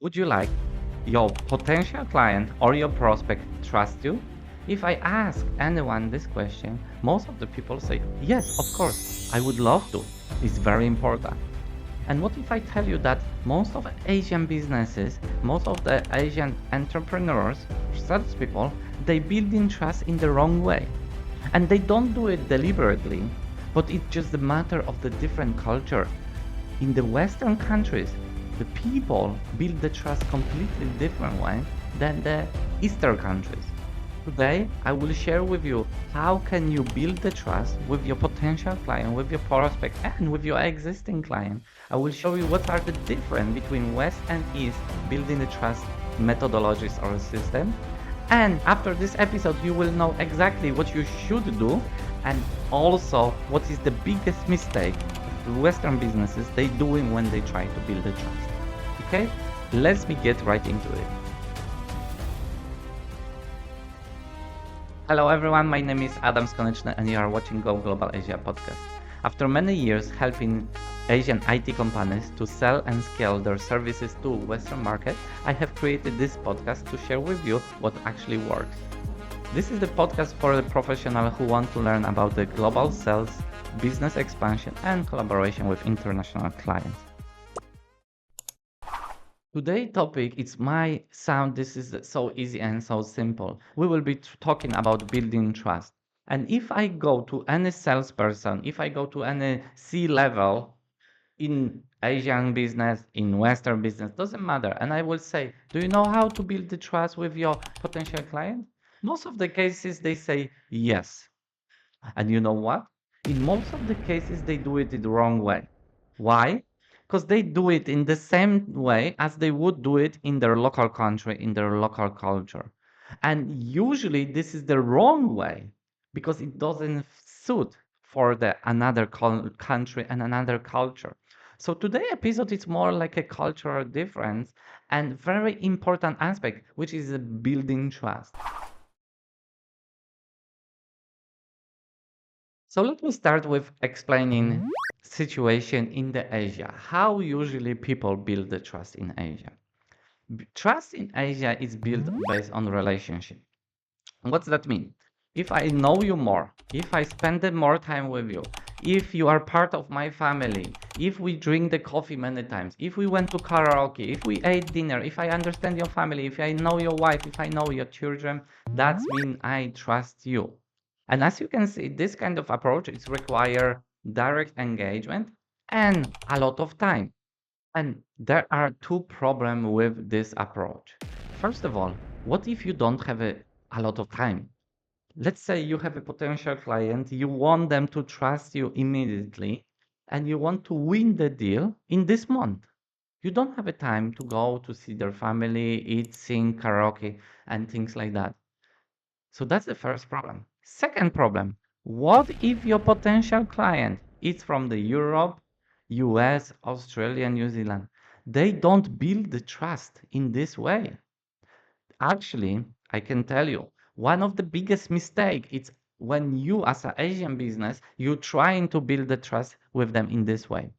Would you like your potential client or your prospect trust you? If I ask anyone this question, most of the people say, yes, of course, I would love to. It's very important. And what if I tell you that most of Asian businesses, most of the Asian entrepreneurs, salespeople, they build in trust in the wrong way. And they don't do it deliberately, but it's just a matter of the different culture. In the Western countries, the people build the trust completely different way than the Eastern countries. Today, I will share with you how can you build the trust with your potential client, with your prospect, and with your existing client. I will show you what are the difference between West and East building the trust methodologies or system. And after this episode, you will know exactly what you should do and also what is the biggest mistake Western businesses they doing when they try to build the trust. Okay, let's me get right into it. Hello everyone, my name is Adam Skoneczny and you are watching Go Global Asia podcast. After many years helping Asian IT companies to sell and scale their services to Western market, I have created this podcast to share with you what actually works. This is the podcast for the professional who want to learn about the global sales, business expansion and collaboration with international clients. Today's topic is my sound. This is so easy and so simple. We will be talking about building trust. And if I go to any salesperson, if I go to any C level in Asian business, in Western business, doesn't matter. And I will say, do you know how to build the trust with your potential client? Most of the cases they say yes. And you know what? In most of the cases, they do it the wrong way. Why? Because they do it in the same way as they would do it in their local country, in their local culture. And usually this is the wrong way because it doesn't suit for the another country and another culture. So today episode is more like a cultural difference and very important aspect, which is building trust. So let me start with explaining situation in the Asia. How usually people build the trust in Asia. Trust in Asia is built based on relationship. What's that mean? If I know you more, if I spend more time with you, if you are part of my family, if we drink the coffee many times, if we went to karaoke, if we ate dinner, if I understand your family, if I know your wife, if I know your children, that's mean I trust you. And as you can see, this kind of approach is require direct engagement and a lot of time. And there are two problems with this approach. First of all, what if you don't have a lot of time? Let's say you have a potential client, you want them to trust you immediately, and you want to win the deal in this month. You don't have a time to go to see their family, eat, sing, karaoke, and things like that. So that's the first problem. Second problem, what if your potential client is from the Europe, US, Australia, New Zealand? They don't build the trust in this way. Actually, I can tell you, one of the biggest mistake is when you as an Asian business, you trying to build the trust with them in this way.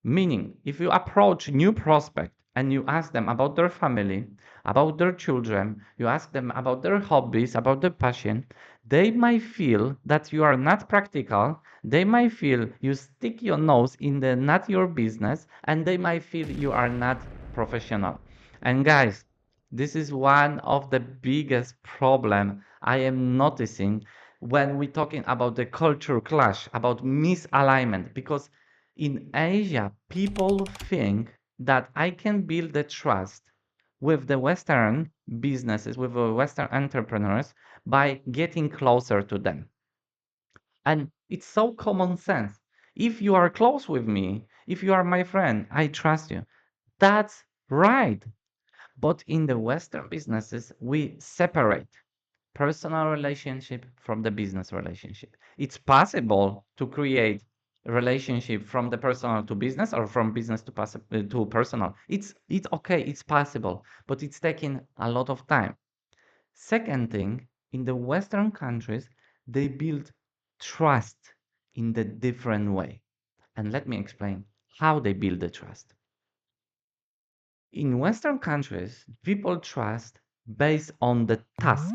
Meaning, if you approach new prospect and you ask them about their family, about their children, you ask them about their hobbies, about their passion, they might feel that you are not practical. They might feel you stick your nose in the not your business, and they might feel you are not professional. And guys, this is one of the biggest problem I am noticing when we're talking about the culture clash, about misalignment, because in Asia, people think that I can build the trust with the Western businesses, with the Western entrepreneurs by getting closer to them. And it's so common sense. If you are close with me, if you are my friend, I trust you. That's right. But in the Western businesses, we separate personal relationship from the business relationship. It's possible to create a relationship from the personal to business or from business to, to personal. It's okay, it's possible, but it's taking a lot of time. Second thing, in the Western countries, they build trust in the different way. And let me explain how they build the trust. In Western countries, people trust based on the task.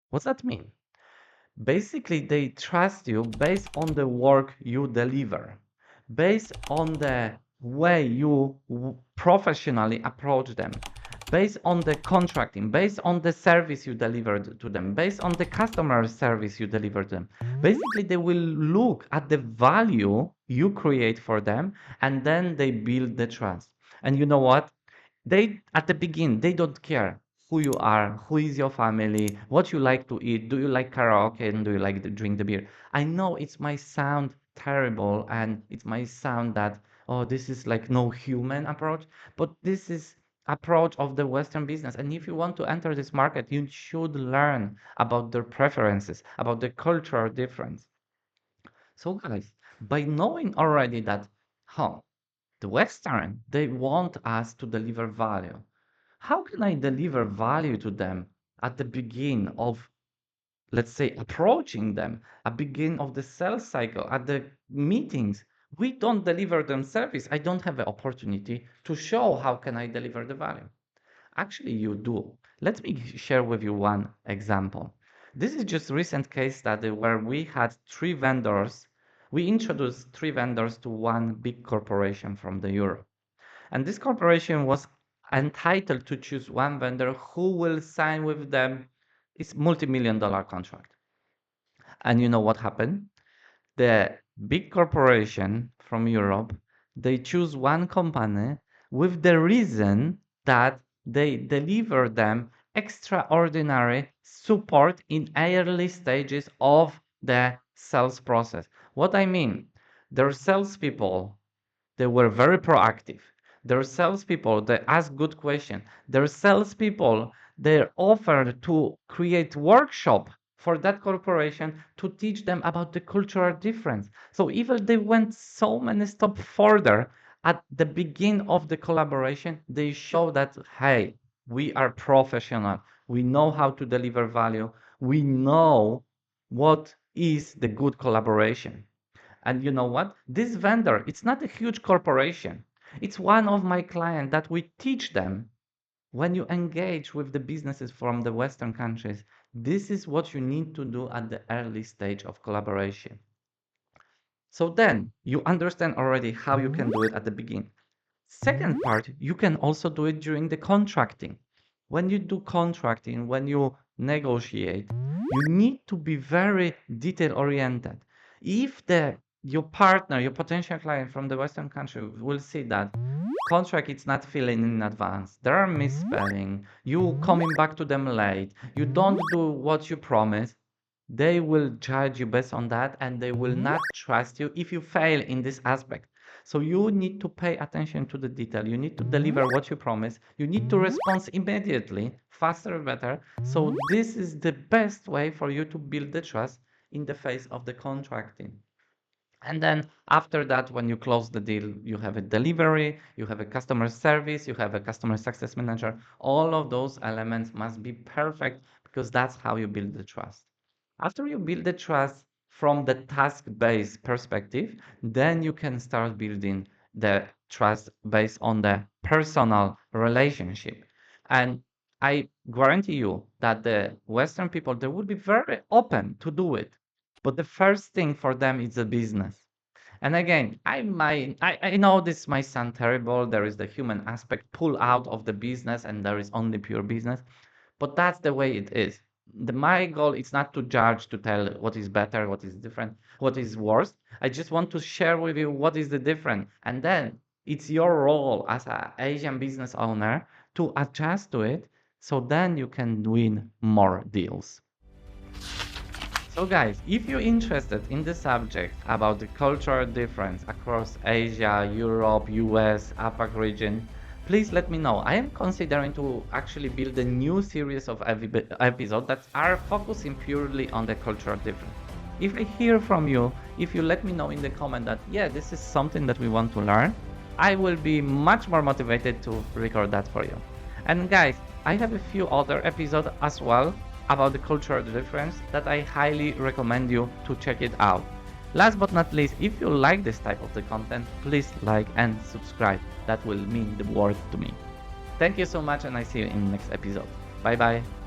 What's that mean? Basically, they trust you based on the work you deliver, based on the way you professionally approach them, based on the contracting, based on the service you delivered to them, based on the customer service you delivered them. Basically, they will look at the value you create for them and then they build the trust. And you know what? They at the beginning they don't care who you are, who is your family, what you like to eat, do you like karaoke and do you like to drink the beer. I know it might sound terrible and it might sound that, oh, this is like no human approach, but this is approach of the Western business. And if you want to enter this market, you should learn about their preferences, about the cultural difference. So guys, by knowing already that, huh, the Western, they want us to deliver value. How can I deliver value to them at the beginning of, let's say, approaching them, at the beginning of the sales cycle, at the meetings? We don't deliver them service. I don't have the opportunity to show how can I deliver the value. Actually, you do. Let me share with you one example. This is just a recent case study where we had three vendors. We introduced three vendors to one big corporation from the Europe. And this corporation was entitled to choose one vendor who will sign with them its multi-million dollar contract. And you know what happened? The big corporation from Europe, they choose one company with the reason that they deliver them extraordinary support in early stages of the sales process. What I mean, their salespeople, they were very proactive. Their salespeople, they ask good questions. Their salespeople, they offered to create workshop for that corporation to teach them about the cultural difference. So even they went so many steps further at the beginning of the collaboration, they show that, hey, we are professional. We know how to deliver value. We know what is the good collaboration. And you know what? This vendor, it's not a huge corporation. It's one of my clients that we teach them when you engage with the businesses from the Western countries. This is what you need to do at the early stage of collaboration. So then you understand already how you can do it at the beginning. Second part, you can also do it during the contracting. When you do contracting, when you negotiate, you need to be very detail oriented. If your partner, your potential client from the Western country will see that contract is not filling in advance, there are misspelling, you coming back to them late, you don't do what you promised, they will judge you based on that and they will not trust you if you fail in this aspect. So you need to pay attention to the detail. You need to deliver what you promise. You need to respond immediately, faster, better. So this is the best way for you to build the trust in the phase of the contracting. And then after that, when you close the deal, you have a delivery, you have a customer service, you have a customer success manager. All of those elements must be perfect because that's how you build the trust. After you build the trust from the task-based perspective, then you can start building the trust based on the personal relationship. And I guarantee you that the Western people, they would be very open to do it. But the first thing for them is the business. And again, I know this might sound terrible. There is the human aspect pull out of the business, and there is only pure business. But that's the way it is. My goal is not to judge, to tell what is better, what is different, what is worse. I just want to share with you what is the difference. And then it's your role as an Asian business owner to adjust to it so then you can win more deals. So guys, if you're interested in the subject about the cultural difference across Asia, Europe, US, APAC region, please let me know. I am considering to actually build a new series of episodes that are focusing purely on the cultural difference. If I hear from you, if you let me know in the comment that, yeah, this is something that we want to learn, I will be much more motivated to record that for you. And guys, I have a few other episodes as well about the cultural difference that I highly recommend you to check it out. Last but not least, if you like this type of the content, please like and subscribe. That will mean the world to me. Thank you so much, and I see you in the next episode. Bye bye.